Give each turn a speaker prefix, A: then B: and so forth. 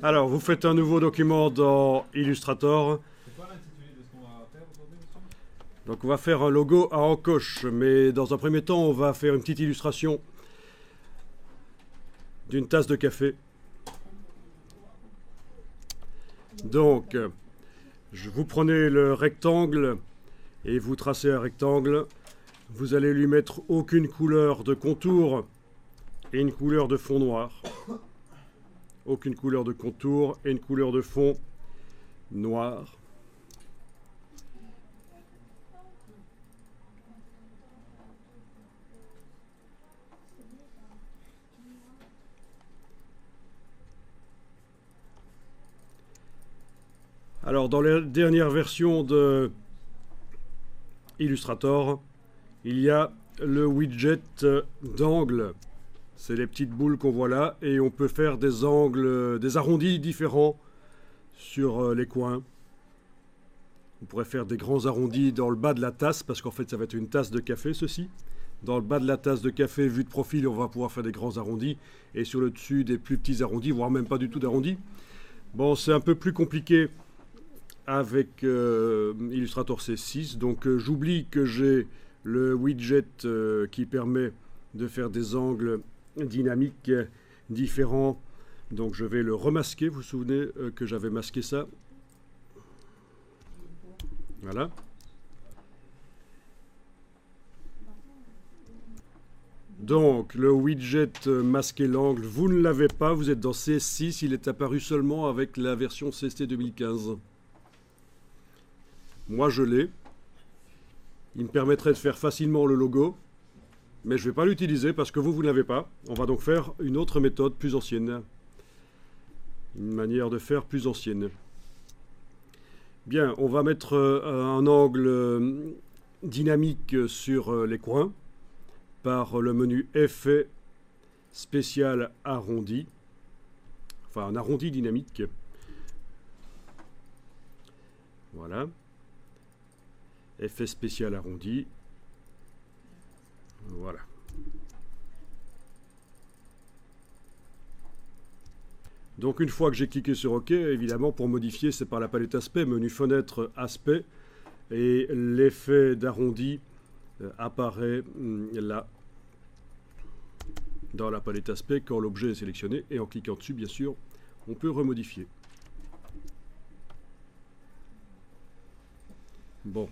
A: Alors, vous faites un nouveau document dans Illustrator.
B: C'est quoi l'intitulé de ce qu'on va faire aujourd'hui, monsieur?
A: Donc, on va faire un logo à encoche, mais dans un premier temps, on va faire une petite illustration d'une tasse de café. Donc, vous prenez le rectangle et vous tracez un rectangle. Vous allez lui mettre aucune couleur de contour et une couleur de fond noir. Aucune couleur de contour et une couleur de fond noir. Alors, dans la dernière version de Illustrator, il y a le widget d'angle. C'est les petites boules qu'on voit là, et on peut faire des angles, des arrondis différents sur les coins. On pourrait faire des grands arrondis dans le bas de la tasse, parce qu'en fait ça va être une tasse de café, ceci. Dans le bas de la tasse de café, vu de profil, on va pouvoir faire des grands arrondis, et sur le dessus des plus petits arrondis, voire même pas du tout d'arrondis. Bon, c'est un peu plus compliqué avec Illustrator C6, donc j'oublie que j'ai le widget qui permet de faire des angles dynamiques différents, donc je vais le remasquer. Vous vous souvenez que j'avais masqué ça, voilà. Donc le widget masquer l'angle, vous ne l'avez pas, vous êtes dans C6, il est apparu seulement avec la version CST 2015. Moi je l'ai. Il me permettrait de faire facilement le logo, mais je ne vais pas l'utiliser parce que vous ne l'avez pas. On va donc faire une autre méthode plus ancienne. Une manière de faire plus ancienne. Bien, on va mettre un angle dynamique sur les coins par le menu Effet spécial arrondi. Enfin, un arrondi dynamique. Voilà. Effet spécial arrondi. Voilà. Donc une fois que j'ai cliqué sur OK, évidemment pour modifier c'est par la palette aspect, menu fenêtre aspect, et l'effet d'arrondi apparaît là dans la palette aspect quand l'objet est sélectionné, et en cliquant dessus bien sûr on peut remodifier. Bon.